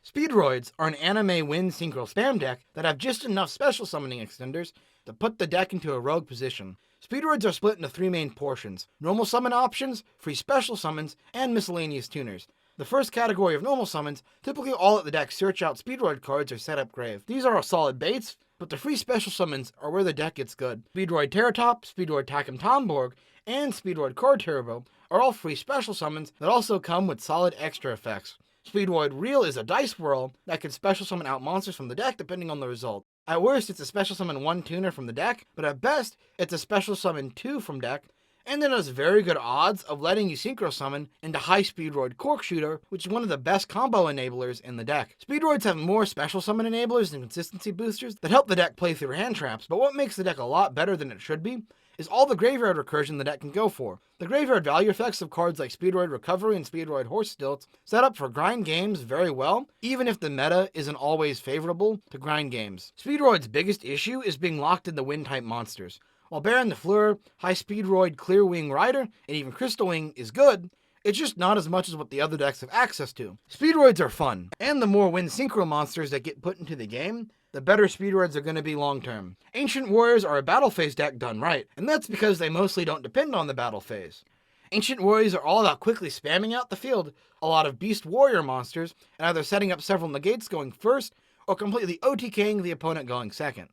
Speedroids are an anime win synchro spam deck that have just enough special summoning extenders to put the deck into a rogue position. Speedroids are split into three main portions: normal summon options, free special summons, and miscellaneous tuners. The first category of normal summons, typically all at the deck search out Speedroid cards or set up grave. These are solid baits, but the free special summons are where the deck gets good. Speedroid Terratop, Speedroid Takim Tomborg, and Speedroid Card Turbo are all free special summons that also come with solid extra effects. Speedroid Reel is a dice whirl that can special summon out monsters from the deck depending on the result. At worst, it's a special summon 1 tuner from the deck, but at best, it's a special summon 2 from deck, and it has very good odds of letting you synchro summon into High Speedroid Cork Shooter, which is one of the best combo enablers in the deck. Speedroids have more special summon enablers and consistency boosters that help the deck play through hand traps, but what makes the deck a lot better than it should be is all the graveyard recursion the deck can go for. The graveyard value effects of cards like Speedroid Recovery and Speedroid Horse Stilts set up for grind games very well, even if the meta isn't always favorable to grind games. Speedroid's biggest issue is being locked in the wind-type monsters. While Baron the Fleur, High Speedroid, Clear Wing Rider, and even Crystal Wing is good, it's just not as much as what the other decks have access to. Speedroids are fun, and the more wind synchro monsters that get put into the game, the better Speedroids are going to be long term. Ancient Warriors are a battle phase deck done right, and that's because they mostly don't depend on the battle phase. Ancient Warriors are all about quickly spamming out the field a lot of Beast Warrior monsters, and either setting up several negates going first, or completely OTKing the opponent going second.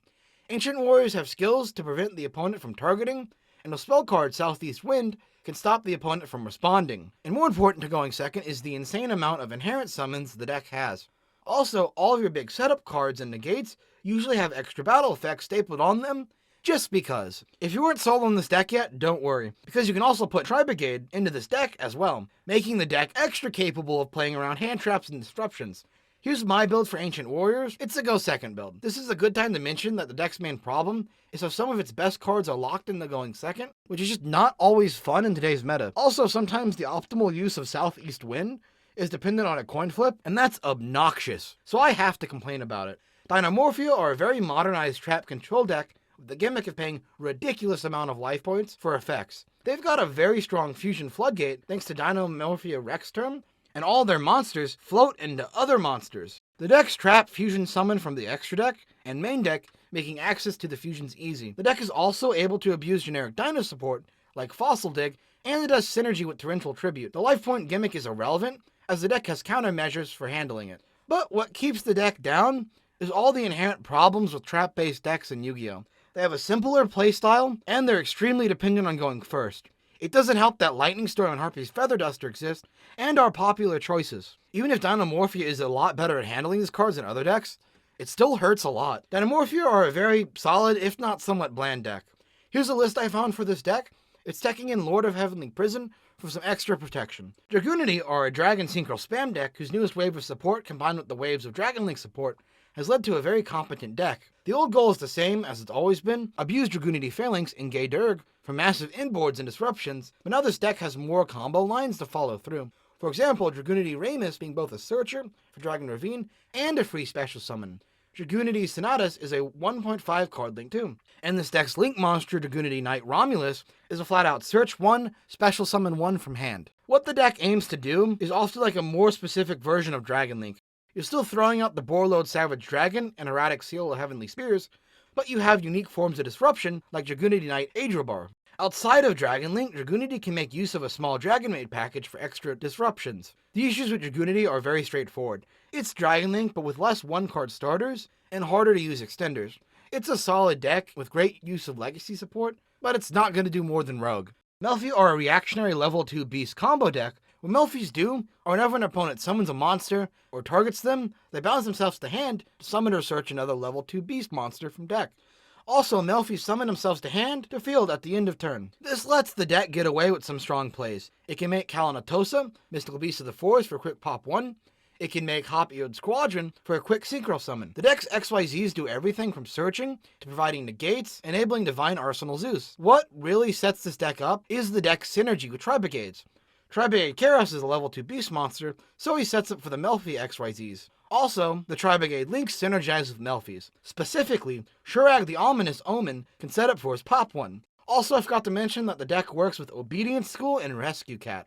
Ancient Warriors have skills to prevent the opponent from targeting, and the spell card Southeast Wind can stop the opponent from responding. And more important to going second is the insane amount of inherent summons the deck has. Also, all of your big setup cards and negates usually have extra battle effects stapled on them, just because. If you weren't sold on this deck yet, don't worry, because you can also put Tri-Brigade into this deck as well, making the deck extra capable of playing around hand traps and disruptions. Here's my build for Ancient Warriors. It's a go second build. This is a good time to mention that the deck's main problem is how some of its best cards are locked into going second, which is just not always fun in today's meta. Also, sometimes the optimal use of Southeast Wind is dependent on a coin flip, and that's obnoxious. So I have to complain about it. Dynamorphia are a very modernized trap control deck with the gimmick of paying ridiculous amount of life points for effects. They've got a very strong fusion floodgate thanks to Dynamorphia Rex term, and all their monsters float into other monsters. The deck's trap fusion summon from the extra deck and main deck, making access to the fusions easy. The deck is also able to abuse generic Dino support, like Fossil Dig, and it does synergy with Torrential Tribute. The life point gimmick is irrelevant, as the deck has countermeasures for handling it. But what keeps the deck down is all the inherent problems with trap-based decks in Yu-Gi-Oh! They have a simpler playstyle, and they're extremely dependent on going first. It doesn't help that Lightning Storm and Harpy's Feather Duster exist, and are popular choices. Even if Dynamorphia is a lot better at handling these cards than other decks, it still hurts a lot. Dynamorphia are a very solid, if not somewhat bland deck. Here's a list I found for this deck. It's teching in Lord of Heavenly Prison for some extra protection. Dragoonity are a Dragon Synchro spam deck whose newest wave of support combined with the waves of Dragon Link support has led to a very competent deck. The old goal is the same as it's always been: abuse Dragoonity Phalanx and Gay Durg for massive inboards and disruptions, but now this deck has more combo lines to follow through. For example, Dragoonity Ramus being both a searcher for Dragon Ravine and a free special summon. Dragoonity Sonatus is a 1.5 card link too. And this deck's link monster, Dragoonity Knight Romulus, is a flat out search 1, special summon 1 from hand. What the deck aims to do is also like a more specific version of Dragon Link. You're still throwing out the Borload Savage Dragon and Erratic Seal of Heavenly Spears, but you have unique forms of disruption like Dragoonity Knight Adrobar. Outside of Dragon Link, Dragoonity can make use of a small Dragon Maid package for extra disruptions. The issues with Dragoonity are very straightforward. It's Dragon Link, but with less one-card starters and harder to use extenders. It's a solid deck with great use of legacy support, but it's not going to do more than Rogue. Melfi are a reactionary level 2 beast combo deck. What Melfis do are whenever an opponent summons a monster or targets them, they bounce themselves to hand to summon or search another level 2 beast monster from deck. Also, Melfis summon themselves to hand to field at the end of turn. This lets the deck get away with some strong plays. It can make Kalanatosa, Mystical Beast of the Forest for quick pop 1. It can make Hop-Eared Squadron for a quick synchro summon. The deck's XYZs do everything from searching to providing negates, enabling Divine Arsenal Zeus. What really sets this deck up is the deck's synergy with Tri-Brigades. Tri-Brigade Karos is a level 2 beast monster, so he sets up for the Melfi XYZs. Also, the Tri-Brigade links synergize with Melfis. Specifically, Shurag the Ominous Omen can set up for his Pop 1. Also, I forgot to mention that the deck works with Obedience School and Rescue Cat.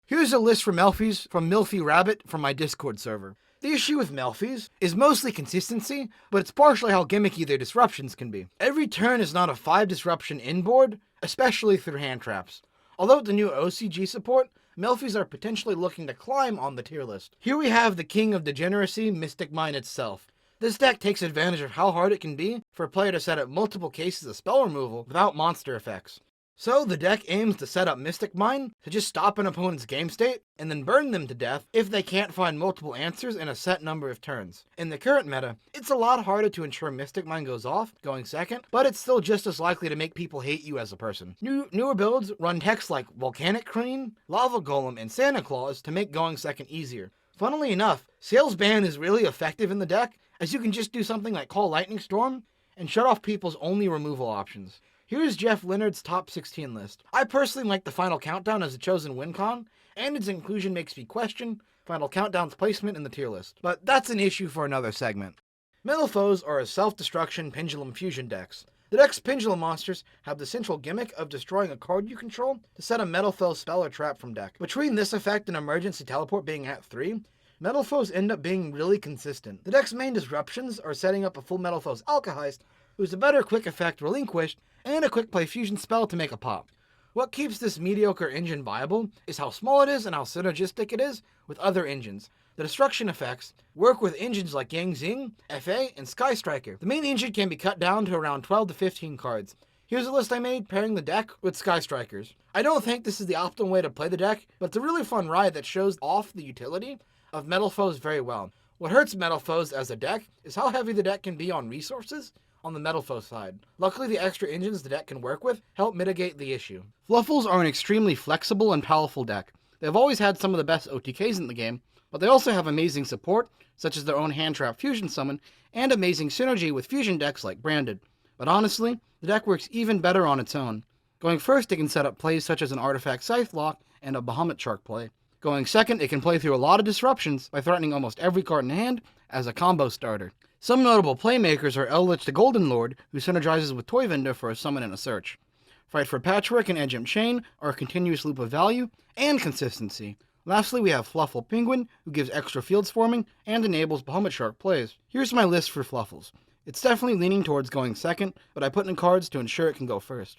Here's a list for Melfis from Milfy Rabbit from my Discord server. The issue with Melfi's is mostly consistency, but it's partially how gimmicky their disruptions can be. Every turn is not a 5 disruption inboard, especially through hand traps. Although with the new OCG support, Melfi's are potentially looking to climb on the tier list. Here we have the king of degeneracy, Mystic Mine itself. This deck takes advantage of how hard it can be for a player to set up multiple cases of spell removal without monster effects. So the deck aims to set up Mystic Mine to just stop an opponent's game state and then burn them to death if they can't find multiple answers in a set number of turns. In the current meta, it's a lot harder to ensure Mystic Mine goes off, going second, but it's still just as likely to make people hate you as a person. Newer builds run techs like Volcanic Crane, Lava Golem, and Santa Claus to make going second easier. Funnily enough, Sail's Ban is really effective in the deck, as you can just do something like call Lightning Storm and shut off people's only removal options. Here's Jeff Leonard's top 16 list. I personally like the Final Countdown as a chosen win con, and its inclusion makes me question Final Countdown's placement in the tier list. But that's an issue for another segment. Metal Foes are a self-destruction Pendulum Fusion decks. The deck's Pendulum monsters have the central gimmick of destroying a card you control to set a Metal Foe spell or trap from deck. Between this effect and Emergency Teleport being at 3, Metal Foes end up being really consistent. The deck's main disruptions are setting up a full Metal Foes Alkahest, who's a better quick effect Relinquished, and a quick play fusion spell to make a pop. What keeps this mediocre engine viable is how small it is and how synergistic it is with other engines. The destruction effects work with engines like Yang Xing, FA, and Sky Striker. The main engine can be cut down to around 12 to 15 cards. Here's a list I made pairing the deck with Sky Strikers. I don't think this is the optimal way to play the deck, but it's a really fun ride that shows off the utility of Metal Foes very well. What hurts Metal Foes as a deck is how heavy the deck can be on resources on the Metal Foe side. Luckily, the extra engines the deck can work with help mitigate the issue. Fluffles are an extremely flexible and powerful deck. They've always had some of the best OTKs in the game, but they also have amazing support, such as their own hand trap fusion summon, and amazing synergy with fusion decks like Branded. But honestly, the deck works even better on its own. Going first, it can set up plays such as an Artifact Scythe lock and a Bahamut Shark play. Going second, it can play through a lot of disruptions by threatening almost every card in hand as a combo starter. Some notable playmakers are Eldritch the Golden Lord, who synergizes with Toy Vendor for a summon and a search. Fight for Patchwork and Edgem Chain are a continuous loop of value and consistency. Lastly, we have Fluffle Penguin, who gives extra field swarming and enables Bahamut Shark plays. Here's my list for Fluffles. It's definitely leaning towards going second, but I put in cards to ensure it can go first.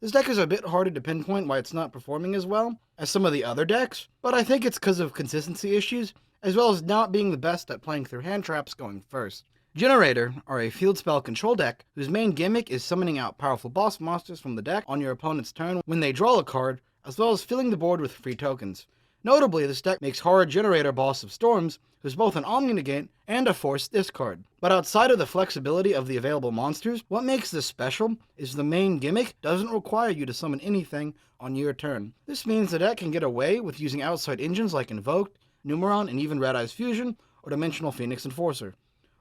This deck is a bit harder to pinpoint why it's not performing as well as some of the other decks, but I think it's because of consistency issues, as well as not being the best at playing through hand traps going first. Generator are a field spell control deck whose main gimmick is summoning out powerful boss monsters from the deck on your opponent's turn when they draw a card, as well as filling the board with free tokens. Notably, this deck makes Horror Generator Boss of Storms, who's both an Omni Negate and a Force discard. But outside of the flexibility of the available monsters, what makes this special is the main gimmick doesn't require you to summon anything on your turn. This means the deck can get away with using outside engines like Invoked, Numeron, and even Red Eyes Fusion or Dimensional Phoenix Enforcer.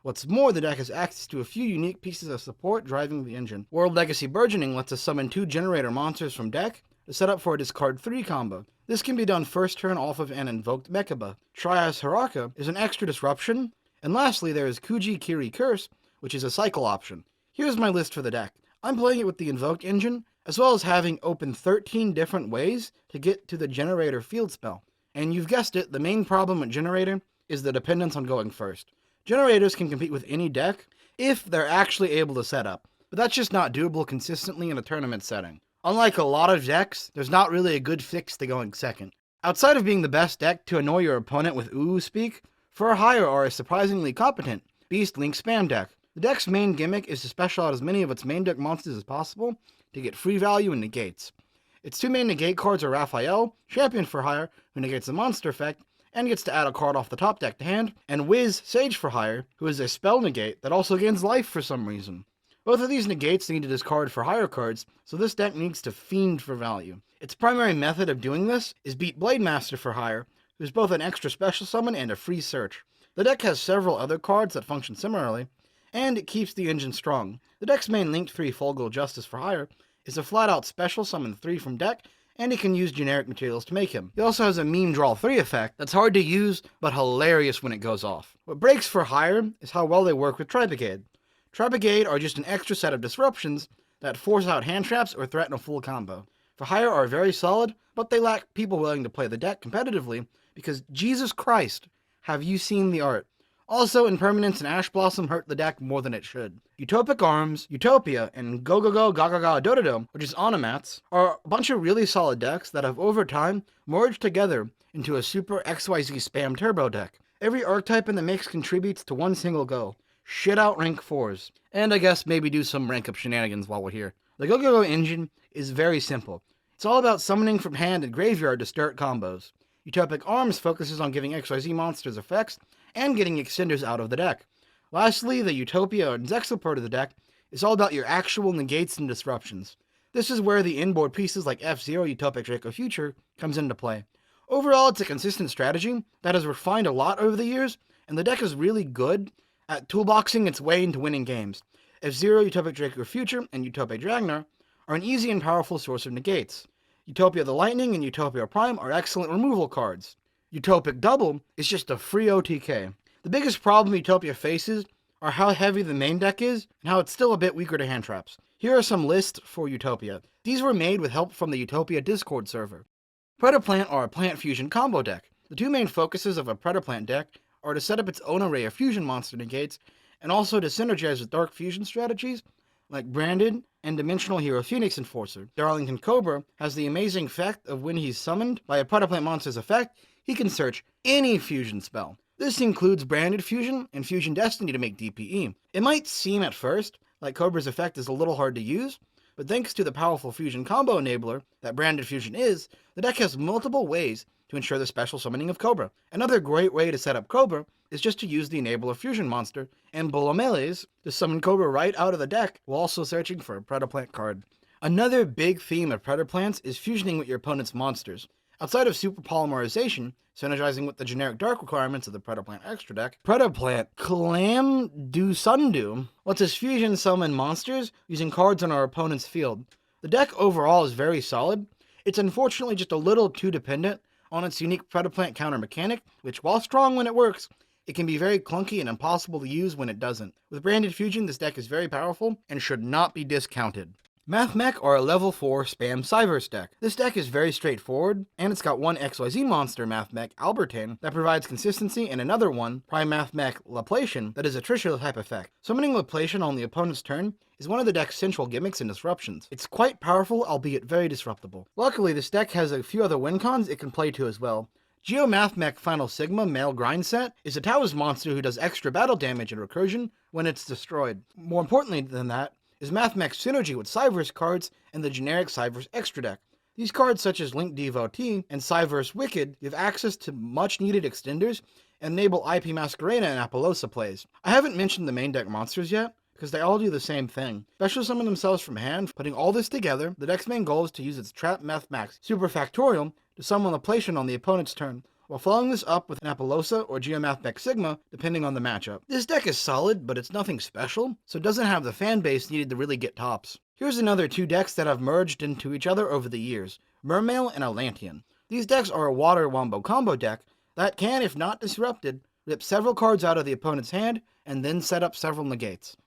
What's more, the deck has access to a few unique pieces of support driving the engine. World Legacy Burgeoning lets us summon 2 Generator monsters from deck to set up for a discard 3 combo. This can be done first turn off of an invoked Mechaba. Trias Haraka is an extra disruption. And lastly, there is Kuji Kiri Curse, which is a cycle option. Here's my list for the deck. I'm playing it with the invoked engine, as well as having open 13 different ways to get to the Generator field spell. And you've guessed it, the main problem with Generator is the dependence on going first. Generators can compete with any deck if they're actually able to set up, but that's just not doable consistently in a tournament setting. Unlike a lot of decks, there's not really a good fix to going second. Outside of being the best deck to annoy your opponent with ooh speak, For Hire are a surprisingly competent Beast Link spam deck. The deck's main gimmick is to special out as many of its main deck monsters as possible to get free value and negates. Its 2 main negate cards are Raphael, Champion for Hire, who negates the monster effect, and gets to add a card off the top deck to hand, and Wiz, Sage for Hire, who is a spell negate that also gains life for some reason. Both of these negates need to discard for Hire cards, so this deck needs to fiend for value. Its primary method of doing this is beat Blade Master for Hire, who's both an extra special summon and a free search. The deck has several other cards that function similarly, and it keeps the engine strong. The deck's main linked 3 Fulgul Justice for Hire is a flat-out special summon 3 from deck, and he can use generic materials to make him. He also has a meme draw 3 effect that's hard to use, but hilarious when it goes off. What breaks for Hire is how well they work with Tri-Brigade. Tri-Brigade are just an extra set of disruptions that force out hand traps or threaten a full combo. For Hire are very solid, but they lack people willing to play the deck competitively, because Jesus Christ, have you seen the art? Also, Impermanence and Ash Blossom hurt the deck more than it should. Utopic Arms, Utopia, and Go Go Go Gaga Gaga Dododo, which is Onomats, are a bunch of really solid decks that have over time merged together into a super XYZ spam turbo deck. Every archetype in the mix contributes to one single goal: shit out rank 4s. And I guess maybe do some rank up shenanigans while we're here. The Go Go Go engine is very simple. It's all about summoning from hand and graveyard to start combos. Utopic Arms focuses on giving XYZ monsters effects and getting extenders out of the deck. Lastly, the Utopia and Zexal part of the deck is all about your actual negates and disruptions. This is where the inboard pieces like F-Zero, Utopic Draco Future comes into play. Overall, it's a consistent strategy that has refined a lot over the years, and the deck is really good at toolboxing its way into winning games. F-Zero, Utopic Draco Future, and Utopic Dragnar are an easy and powerful source of negates. Utopia the Lightning and Utopia Prime are excellent removal cards. Utopic Double is just a free OTK. The biggest problem Utopia faces are how heavy the main deck is and how it's still a bit weaker to hand traps. Here are some lists for Utopia. These were made with help from the Utopia Discord server. Predaplant are a plant fusion combo deck. The two main focuses of a Predaplant deck are to set up its own array of fusion monster negates and also to synergize with dark fusion strategies like Branded and Dimensional Hero Phoenix Enforcer. Darlington Cobra has the amazing effect of when he's summoned by a Predaplant monster's effect, he can search any fusion spell. This includes Branded Fusion and Fusion Destiny to make DPE. It might seem at first like Cobra's effect is a little hard to use, but thanks to the powerful fusion combo enabler that Branded Fusion is, the deck has multiple ways to ensure the special summoning of Cobra. Another great way to set up Cobra is just to use the enabler fusion monster and Bolomeles to summon Cobra right out of the deck while also searching for a Predaplant card. Another big theme of Predaplants is fusioning with your opponent's monsters. Outside of super polymerization, synergizing with the generic dark requirements of the Predaplant extra deck, Predaplant Clam Du Sundu lets us fusion summon monsters using cards on our opponent's field. The deck overall is very solid. It's unfortunately just a little too dependent on its unique Predaplant counter mechanic, which, while strong when it works, it can be very clunky and impossible to use when it doesn't. With Branded Fusion, this deck is very powerful and should not be discounted. Mathmech are a level 4 spam Cyverse deck. This deck is very straightforward, and it's got one XYZ monster Mathmech Albertane that provides consistency and another one, Prime Mathmech Laplacian, that is a Trishula type effect. Summoning Laplacian on the opponent's turn is one of the deck's central gimmicks and disruptions. It's quite powerful, albeit very disruptible. Luckily, this deck has a few other win cons it can play to as well. Yugioh Mathmech Final Sigma Male Grind Set is a Taoist monster who does extra battle damage and recursion when it's destroyed. More importantly than that, is Mathmech's synergy with Cyverse cards and the generic Cyverse extra deck. These cards such as Link Devotee and Cyverse Wicked give access to much needed extenders and enable IP Masquerena and Apollosa plays. I haven't mentioned the main deck monsters yet, because they all do the same thing. Special summon themselves from hand. Putting all this together, the deck's main goal is to use its Trap Mathmax Super Factorial to summon Laplacian on the opponent's turn, while following this up with an Apollosa or Geomathmech Sigma, depending on the matchup. This deck is solid, but it's nothing special, so it doesn't have the fan base needed to really get tops. Here's another two decks that have merged into each other over the years, Mermail and Atlantean. These decks are a water wombo combo deck that can, if not disrupted, rip several cards out of the opponent's hand and then set up several negates.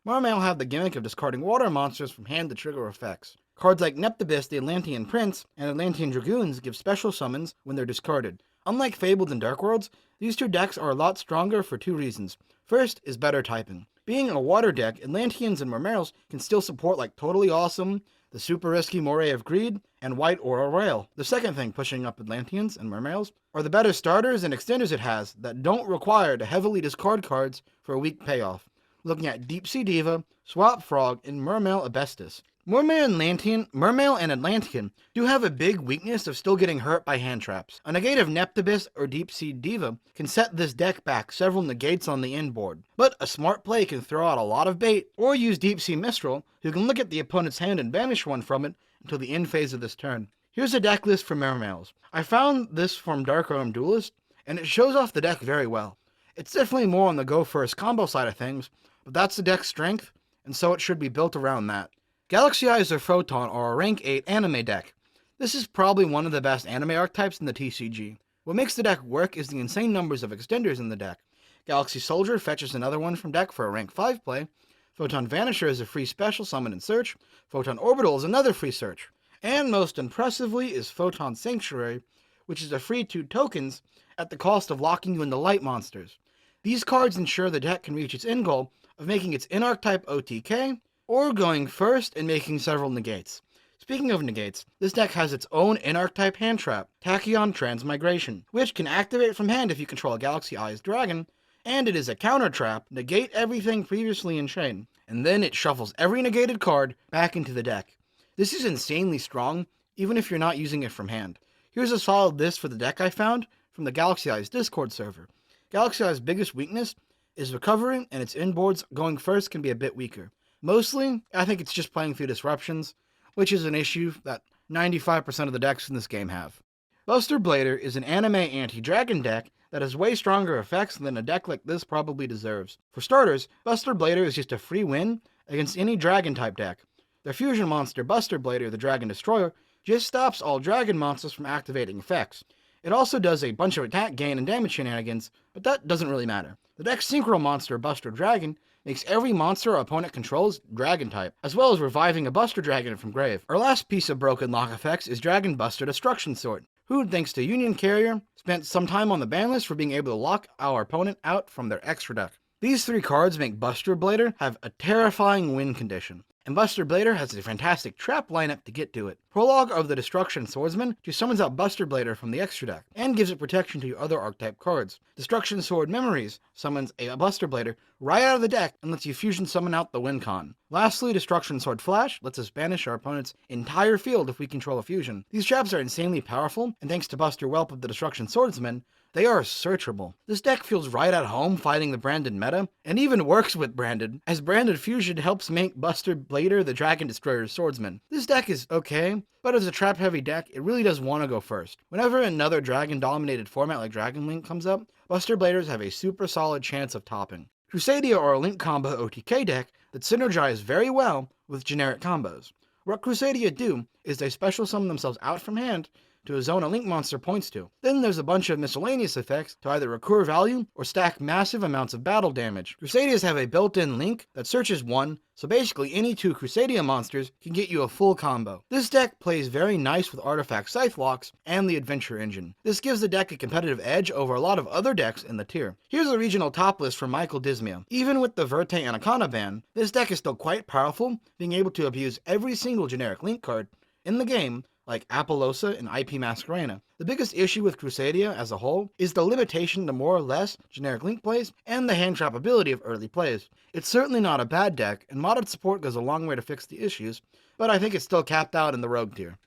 Mermail have the gimmick of discarding water monsters from hand to trigger effects. Cards like Neptibus, the Atlantean Prince, and Atlantean Dragoons give special summons when they're discarded. Unlike Fabled and Dark Worlds, these two decks are a lot stronger for two reasons. First is better typing. Being a water deck, Atlanteans and Mermails can still support like Totally Awesome, the super risky Moray of Greed, and White Aura Rail. The second thing pushing up Atlanteans and Mermails are the better starters and extenders it has that don't require to heavily discard cards for a weak payoff. Looking at Deep Sea Diva, Swap Frog, and Mermail Abestus. Mermail and Atlantean do have a big weakness of still getting hurt by hand traps. A negate of Neptibus or Deep Sea Diva can set this deck back several negates on the end board, but a smart play can throw out a lot of bait, or use Deep Sea Mistral, who can look at the opponent's hand and banish one from it until the end phase of this turn. Here's a deck list for Mermails. I found this from Dark Arm Duelist, and it shows off the deck very well. It's definitely more on the go first combo side of things, but that's the deck's strength, and so it should be built around that. Galaxy Eyes or Photon are a rank 8 anime deck. This is probably one of the best anime archetypes in the TCG. What makes the deck work is the insane numbers of extenders in the deck. Galaxy Soldier fetches another one from deck for a rank 5 play. Photon Vanisher is a free special summon and search. Photon Orbital is another free search. And most impressively is Photon Sanctuary, which is a free 2 tokens at the cost of locking you into light monsters. These cards ensure the deck can reach its end goal of making its in-archetype OTK, or going first and making several negates. Speaking of negates, this deck has its own in-archetype hand trap, Tachyon Transmigration, which can activate from hand if you control a Galaxy Eyes Dragon, and it is a counter trap, negate everything previously in chain, and then it shuffles every negated card back into the deck. This is insanely strong, even if you're not using it from hand. Here's a solid list for the deck I found from the Galaxy Eyes Discord server. Galaxy Eyes' biggest weakness is recovery, and its inboards going first can be a bit weaker. Mostly, I think it's just playing through disruptions, which is an issue that 95% of the decks in this game have. Buster Blader is an anime anti-dragon deck that has way stronger effects than a deck like this probably deserves. For starters, Buster Blader is just a free win against any dragon-type deck. The fusion monster Buster Blader, the Dragon Destroyer, just stops all dragon monsters from activating effects. It also does a bunch of attack gain and damage shenanigans, but that doesn't really matter. The deck's synchro monster, Buster Dragon, makes every monster our opponent controls dragon-type, as well as reviving a Buster Dragon from grave. Our last piece of broken lock effects is Dragon Buster Destruction Sword, who, thanks to Union Carrier, spent some time on the ban list for being able to lock our opponent out from their extra deck. These three cards make Buster Blader have a terrifying win condition, and Buster Blader has a fantastic trap lineup to get to it. Prologue of the Destruction Swordsman just summons out Buster Blader from the extra deck, and gives it protection to your other archetype cards. Destruction Sword Memories summons a Buster Blader right out of the deck and lets you fusion summon out the win con. Lastly, Destruction Sword Flash lets us banish our opponent's entire field if we control a fusion. These traps are insanely powerful, and thanks to Buster Whelp of the Destruction Swordsman, they are searchable. This deck feels right at home fighting the branded meta, and even works with branded, as branded fusion helps make Buster Blader the Dragon Destroyer's swordsman. This deck is okay, but as a trap-heavy deck, it really does want to go first. Whenever another dragon-dominated format like Dragon Link comes up, Buster Bladers have a super solid chance of topping. Crusadia are a Link combo OTK deck that synergize very well with generic combos. What Crusadia do is they special summon themselves out from hand to a zone a Link monster points to. Then there's a bunch of miscellaneous effects to either recur value or stack massive amounts of battle damage. Crusadias have a built-in Link that searches 1, so basically any 2 Crusadia monsters can get you a full combo. This deck plays very nice with Artifact Scythe locks and the Adventure Engine. This gives the deck a competitive edge over a lot of other decks in the tier. Here's a regional top list from Michael Dismia. Even with the Verte Anaconda ban, this deck is still quite powerful, being able to abuse every single generic Link card in the game, like Apollosa and IP Masquerena. The biggest issue with Crusadia as a whole is the limitation to more or less generic Link plays and the hand trap ability of early plays. It's certainly not a bad deck, and modded support goes a long way to fix the issues, but I think it's still capped out in the rogue tier.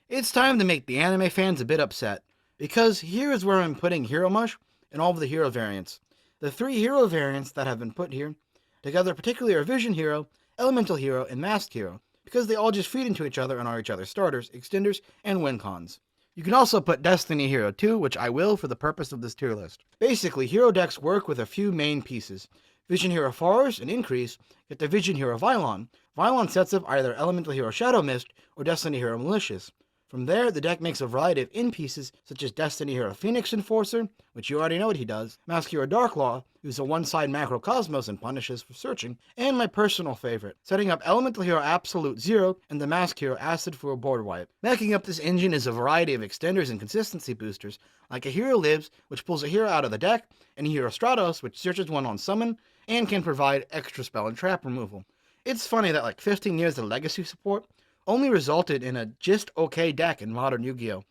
It's time to make the anime fans a bit upset, because here is where I'm putting Hero Mush and all of the hero variants. The 3 hero variants that have been put here together particularly are Vision Hero, Elemental Hero, and Masked Hero, because they all just feed into each other and are each other's starters, extenders, and win cons. You can also put Destiny Hero too, which I will for the purpose of this tier list. Basically, hero decks work with a few main pieces. Vision Hero Forest and Increase get the Vision Hero Vylon. Vylon sets up either Elemental Hero Shadow Mist or Destiny Hero Malicious. From there, the deck makes a variety of in-pieces, such as Destiny Hero Phoenix Enforcer, which you already know what he does, Mask Hero Darklaw, who's a one-side Macrocosmos and punishes for searching, and my personal favorite, setting up Elemental Hero Absolute Zero and the Mask Hero Acid for a board wipe. Backing up this engine is a variety of extenders and consistency boosters, like a Hero Lives, which pulls a hero out of the deck, and a Hero Stratos, which searches one on summon, and can provide extra spell and trap removal. It's funny that like 15 years of legacy support only resulted in a just okay deck in modern Yu-Gi-Oh!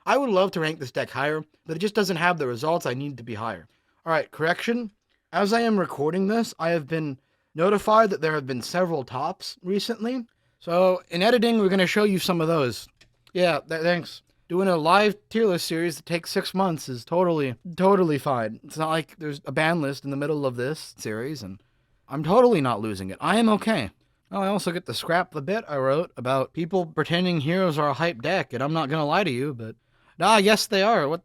I would love to rank this deck higher, but it just doesn't have the results I need to be higher. Alright, correction. As I am recording this, I have been notified that there have been several tops recently. So, in editing, we're going to show you some of those. Yeah, thanks. Doing a live tier list series that takes 6 months is totally fine. It's not like there's a ban list in the middle of this series, and I'm totally not losing it. I am okay. Oh, I also get to scrap the bit I wrote about people pretending heroes are a hype deck, and I'm not gonna lie to you, but yes they are. What?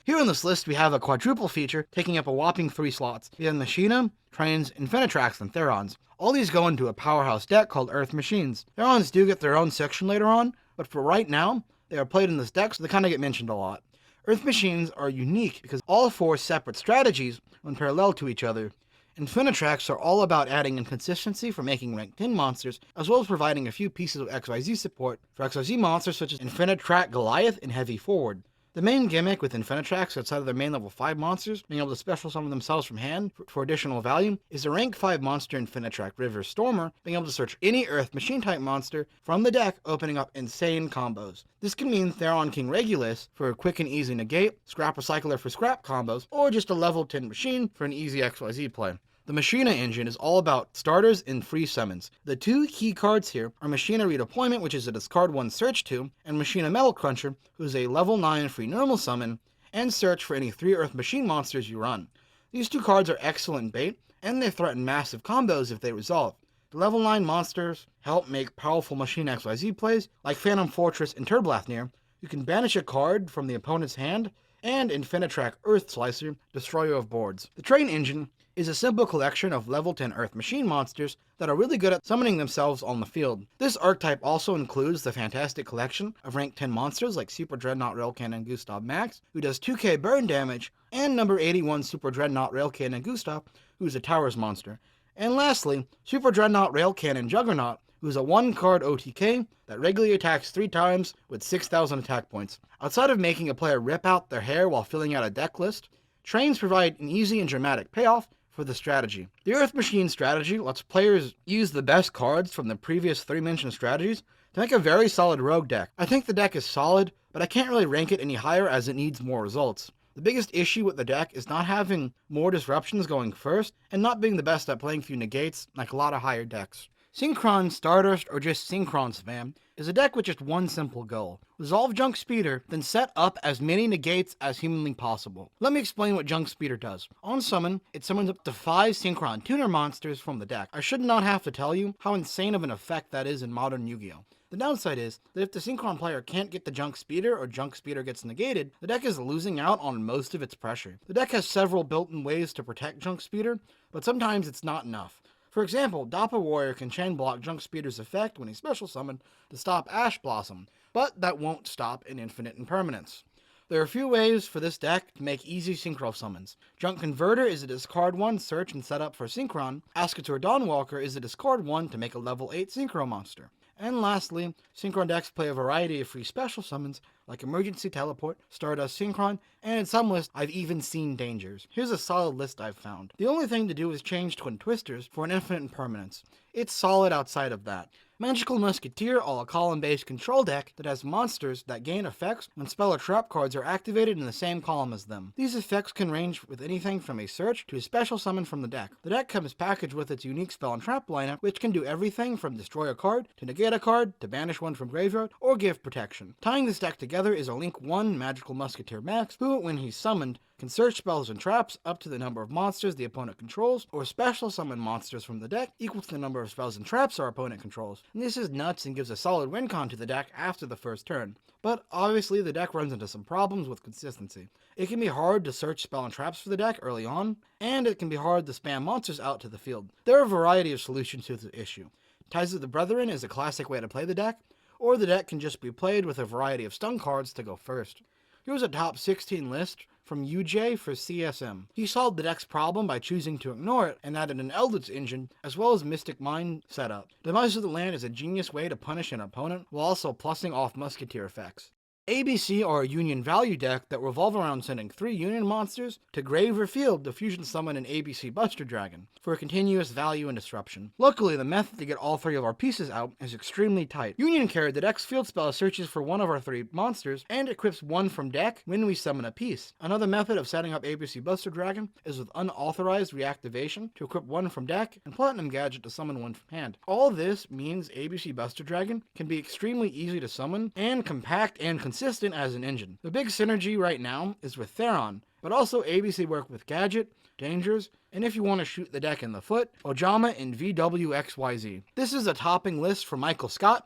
Here on this list we have a quadruple feature taking up a whopping 3 slots. We have Machina, Trains, Infinitrax, and Therons. All these go into a powerhouse deck called Earth Machines. Therons do get their own section later on, but for right now, they are played in this deck, so they kind of get mentioned a lot. Earth Machines are unique because all 4 separate strategies run parallel to each other. Infinitrax are all about adding inconsistency for making rank 10 monsters, as well as providing a few pieces of XYZ support for XYZ monsters such as Infinitrack Goliath and Heavy Forward. The main gimmick with Infinitrax outside of their main level 5 monsters being able to special summon themselves from hand for additional value is a rank 5 monster Infinitrax River Stormer being able to search any Earth Machine type monster from the deck, opening up insane combos. This can mean Theron King Regulus for a quick and easy negate, Scrap Recycler for scrap combos, or just a level 10 machine for an easy XYZ play. The Machina engine is all about starters and free summons. The two key cards here are Machina Redeployment, which is a discard 1 search 2, and Machina Metal Cruncher, who is a level 9 free normal summon, and search for any 3 Earth Machine monsters you run. These two cards are excellent bait, and they threaten massive combos if they resolve. The level 9 monsters help make powerful Machine XYZ plays, like Phantom Fortress and Turblathnir. You can banish a card from the opponent's hand, and Infinitrax Earth Slicer, Destroyer of Boards. The Train engine is a simple collection of level 10 Earth Machine monsters that are really good at summoning themselves on the field. This archetype also includes the fantastic collection of rank 10 monsters like Super Dreadnought Railcannon Gustav Max, who does 2k burn damage, and number 81 Super Dreadnought Railcannon Gustav, who's a Towers monster. And lastly, Super Dreadnought Railcannon Juggernaut, who's a 1-card OTK that regularly attacks 3 times with 6,000 attack points. Outside of making a player rip out their hair while filling out a deck list, trains provide an easy and dramatic payoff for the strategy. The Earth Machine strategy lets players use the best cards from the previous 3 mentioned strategies to make a very solid rogue deck. I think the deck is solid, but I can't really rank it any higher as it needs more results. The biggest issue with the deck is not having more disruptions going first, and not being the best at playing through negates like a lot of higher decks. Synchron, Stardust, or just Synchron Spam is a deck with just one simple goal. Resolve Junk Speeder, then set up as many negates as humanly possible. Let me explain what Junk Speeder does. On summon, it summons up to 5 Synchron Tuner monsters from the deck. I should not have to tell you how insane of an effect that is in modern Yu-Gi-Oh! The downside is that if the Synchron player can't get the Junk Speeder or Junk Speeder gets negated, the deck is losing out on most of its pressure. The deck has several built-in ways to protect Junk Speeder, but sometimes it's not enough. For example, Doppler Warrior can chain block Junk Speeder's effect when he special summoned to stop Ash Blossom, but that won't stop an Infinite Impermanence. There are a few ways for this deck to make easy Synchro summons. Junk Converter is a discard 1, search and set up for Synchron. Ascator Dawnwalker is a discard 1 to make a level 8 Synchro monster. And lastly, Synchron decks play a variety of free special summons like Emergency Teleport, Stardust Synchron, and in some lists I've even seen Dangers. Here's a solid list I've found. The only thing to do is change Twin Twisters for an Infinite Impermanence. It's solid outside of that. Magical Musketeer, all a column-based control deck that has monsters that gain effects when spell or trap cards are activated in the same column as them. These effects can range with anything from a search to a special summon from the deck. The deck comes packaged with its unique spell and trap lineup, which can do everything from destroy a card, to negate a card, to banish one from graveyard, or give protection. Tying this deck together is a Link 1 Magical Musketeer Max, who, when he's summoned, can search spells and traps up to the number of monsters the opponent controls, or special summon monsters from the deck equal to the number of spells and traps our opponent controls. And this is nuts and gives a solid win con to the deck after the first turn. But obviously the deck runs into some problems with consistency. It can be hard to search spell and traps for the deck early on, and it can be hard to spam monsters out to the field. There are a variety of solutions to the issue. Ties of the Brethren is a classic way to play the deck, or the deck can just be played with a variety of stun cards to go first. Here's a top 16 list from Yugioh for CSM. He solved the deck's problem by choosing to ignore it and added an Eldritch engine as well as Mystic Mind setup. Demise of the Land is a genius way to punish an opponent while also plussing off Musketeer effects. ABC are a Union value deck that revolve around sending 3 Union monsters to grave or field to fusion summon an ABC Buster Dragon for a continuous value and disruption. Luckily, the method to get all 3 of our pieces out is extremely tight. Union carried the deck's field spell searches for one of our 3 monsters and equips one from deck when we summon a piece. Another method of setting up ABC Buster Dragon is with unauthorized reactivation to equip one from deck and Platinum Gadget to summon one from hand. All this means ABC Buster Dragon can be extremely easy to summon and compact and consistent as an engine. The big synergy right now is with Theron, but also ABC work with Gadget, Dangers, and if you want to shoot the deck in the foot, Ojama and VWXYZ. This is a topping list for Michael Surratt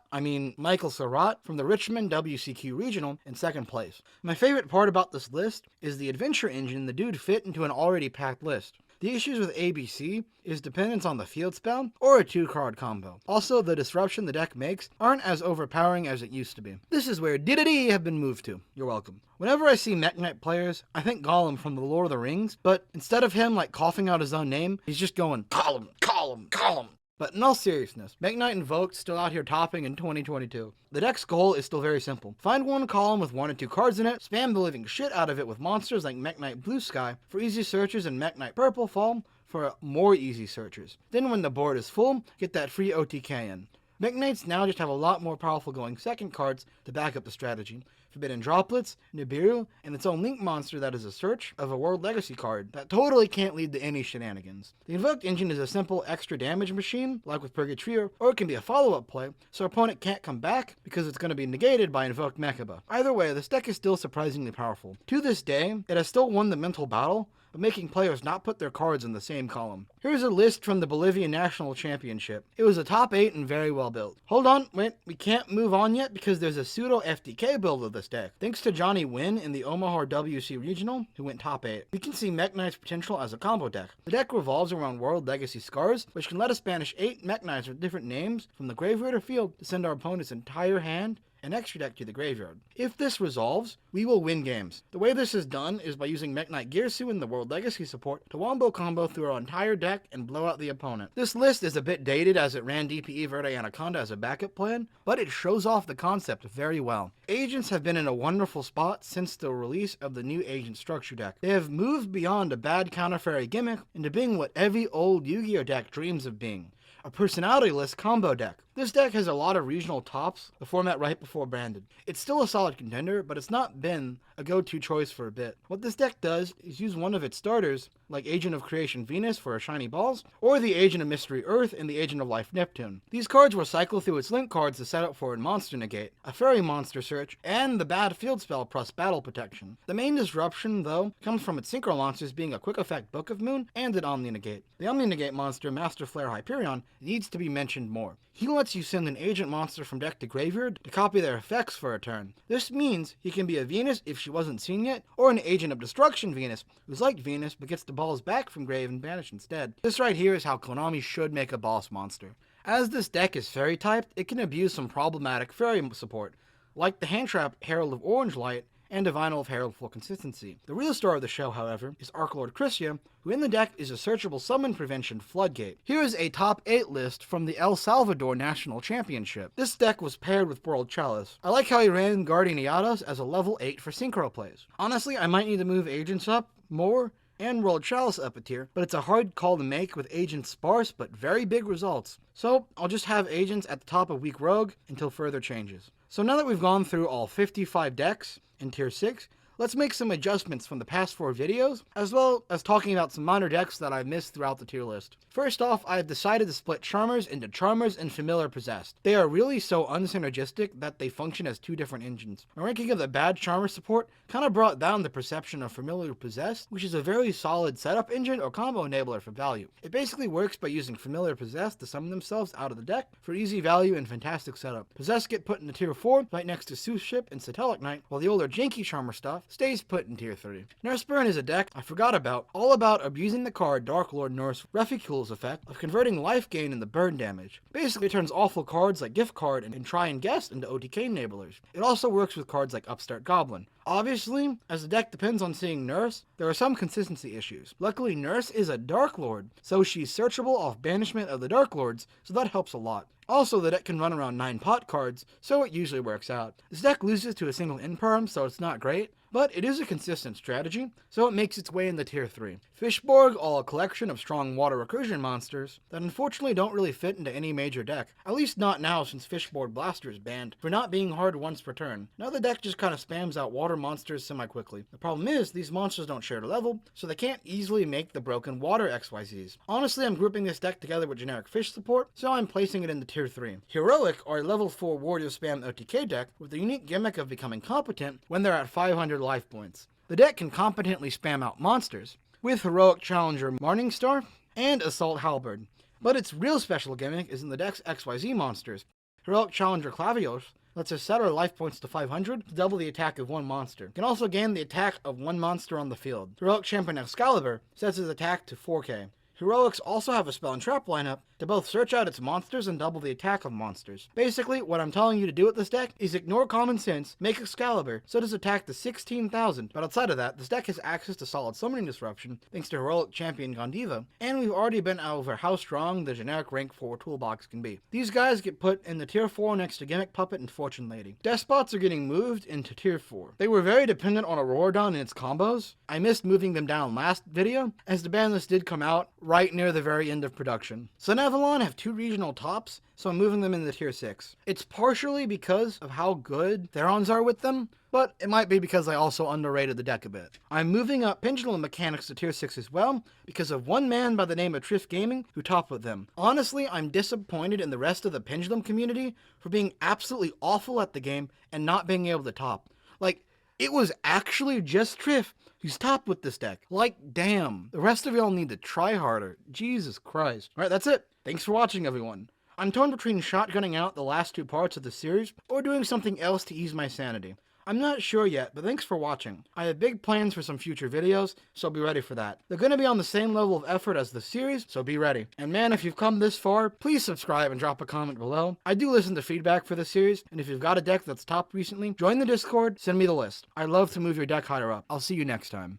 from the Richmond WCQ Regional in 2nd place. My favorite part about this list is the adventure engine the dude fit into an already packed list. The issues with ABC is dependence on the field spell or a 2-card combo. Also, the disruption the deck makes aren't as overpowering as it used to be. This is where Diddy have been moved to. You're welcome. Whenever I see Mech Knight players, I think Gollum from the Lord of the Rings, but instead of him coughing out his own name, he's just going, Gollum, Gollum, Gollum. But in all seriousness, Mekk-Knight Invoked still out here topping in 2022. The deck's goal is still very simple. Find one column with 1 or 2 cards in it, spam the living shit out of it with monsters like Mekk-Knight Blue Sky for easy searches and Mekk-Knight Purple Fall for more easy searches. Then when the board is full, get that free OTK in. Mekk-Knights now just have a lot more powerful going second cards to back up the strategy. Forbidden Droplets, Nibiru, and its own Link monster that is a search of a World Legacy card that totally can't lead to any shenanigans. The Invoked engine is a simple extra damage machine, like with Purgatrio, or it can be a follow-up play, so opponent can't come back because it's going to be negated by Invoked Mechaba. Either way, this deck is still surprisingly powerful. To this day, it has still won the mental battle, but making players not put their cards in the same column. Here's a list from the Bolivian National Championship. It was a top 8 and very well built. Hold on, wait, we can't move on yet because there's a pseudo FTK build of this deck. Thanks to Johnny Wynn in the Omaha WC Regional, who went top 8. We can see Mekk-Knight's potential as a combo deck. The deck revolves around World Legacy Scars, which can let us banish 8 Mekk-Knights with different names from the graveyard or field to send our opponent's entire hand and extra deck to the graveyard. If this resolves, we will win games. The way this is done is by using Mekk-Knight Girsu and the World Legacy support to wombo combo through our entire deck and blow out the opponent. This list is a bit dated as it ran DPE Verde Anaconda as a backup plan, but it shows off the concept very well. Agents have been in a wonderful spot since the release of the new Agent Structure deck. They have moved beyond a bad counter-fairy gimmick into being what every old Yu-Gi-Oh deck dreams of being. A personality-less combo deck. This deck has a lot of regional tops, the format right before branded. It's still a solid contender, but it's not been a go-to choice for a bit. What this deck does is use one of its starters, like Agent of Creation Venus for a shiny balls, or the Agent of Mystery Earth and the Agent of Life Neptune. These cards will cycle through its link cards to set up for a monster negate, a fairy monster search, and the bad field spell plus battle protection. The main disruption, though, comes from its synchro monsters being a quick effect Book of Moon and an Omni Negate. The Omni Negate monster, Master Flare Hyperion, needs to be mentioned more. He lets you send an agent monster from deck to graveyard to copy their effects for a turn. This means he can be a Venus if she wasn't seen yet, or an Agent of Destruction Venus, who's like Venus but gets the balls back from grave and banished instead. This right here is how Konami should make a boss monster. As this deck is fairy typed, it can abuse some problematic fairy support, like the hand trap Herald of Orange Light and a Vinyl of Herald for consistency. The real star of the show, however, is Archlord Chryssia, who in the deck is a searchable summon prevention floodgate. Here is a top 8 list from the El Salvador National Championship. This deck was paired with World Chalice. I like how he ran Guardianados as a level 8 for synchro plays. Honestly, I might need to move agents up more and World Chalice up a tier, but it's a hard call to make with agents sparse but very big results. So I'll just have agents at the top of Weak Rogue until further changes. So now that we've gone through all 55 decks in Tier 6, let's make some adjustments from the past 4 videos, as well as talking about some minor decks that I've missed throughout the tier list. First off, I've decided to split Charmers into Charmers and Familiar Possessed. They are really so unsynergistic that they function as 2 different engines. My ranking of the bad Charmer support kind of brought down the perception of Familiar Possessed, which is a very solid setup engine or combo enabler for value. It basically works by using Familiar Possessed to summon themselves out of the deck for easy value and fantastic setup. Possessed get put into Tier 4, right next to Sooth Ship and Satelic Knight, while the older janky Charmer stuff stays put in Tier 3. Nurse Burn is a deck I forgot about, all about abusing the card Dark Lord Nurse Reficule's effect of converting life gain into burn damage. Basically it turns awful cards like Gift Card and Try and Guess into OTK enablers. It also works with cards like Upstart Goblin. Obviously, as the deck depends on seeing Nurse, there are some consistency issues. Luckily, Nurse is a Dark Lord, so she's searchable off banishment of the Dark Lords, so that helps a lot. Also, the deck can run around 9 pot cards, so it usually works out. This deck loses to a single Imperm, so it's not great, but it is a consistent strategy, so it makes its way into Tier 3. Fishborg, all a collection of strong water recursion monsters that unfortunately don't really fit into any major deck, at least not now since Fishborg Blaster is banned for not being hard once per turn. Now the deck just kind of spams out water monsters semi-quickly. The problem is, these monsters don't share a level, so they can't easily make the broken water XYZs. Honestly, I'm grouping this deck together with generic fish support, so I'm placing it into Tier 3. Heroic are a level 4 warrior spam OTK deck with the unique gimmick of becoming competent when they're at 500 life points. The deck can competently spam out monsters, with Heroic Challenger Morningstar and Assault Halberd, but its real special gimmick is in the deck's XYZ monsters. Heroic Challenger Clavios lets us set our life points to 500 to double the attack of one monster. It can also gain the attack of one monster on the field. Heroic Champion Excalibur sets his attack to 4k. Heroics also have a spell and trap lineup to both search out its monsters and double the attack of monsters. Basically, what I'm telling you to do with this deck is ignore common sense, make Excalibur, so does attack the 16,000, but outside of that, this deck has access to solid summoning disruption thanks to heroic champion Gondiva, and we've already been over how strong the generic rank 4 toolbox can be. These guys get put in the tier 4 next to Gimmick Puppet and Fortune Lady. Despots are getting moved into tier 4. They were very dependent on Auroradon and its combos. I missed moving them down last video, as the ban list did come out right near the very end of production. Sun Avalon have 2 regional tops, so I'm moving them into tier 6. It's partially because of how good Therons are with them, but it might be because I also underrated the deck a bit. I'm moving up Pendulum Mechanics to tier 6 as well, because of one man by the name of Triff Gaming who topped with them. Honestly, I'm disappointed in the rest of the Pendulum community for being absolutely awful at the game and not being able to top. Like, it was actually just Triff who's topped with this deck. Like, damn. The rest of y'all need to try harder. Jesus Christ. Alright, that's it. Thanks for watching, everyone. I'm torn between shotgunning out the last 2 parts of the series or doing something else to ease my sanity. I'm not sure yet, but thanks for watching. I have big plans for some future videos, so be ready for that. They're going to be on the same level of effort as the series, so be ready. And man, if you've come this far, please subscribe and drop a comment below. I do listen to feedback for the series, and if you've got a deck that's topped recently, join the Discord, send me the list. I'd love to move your deck higher up. I'll see you next time.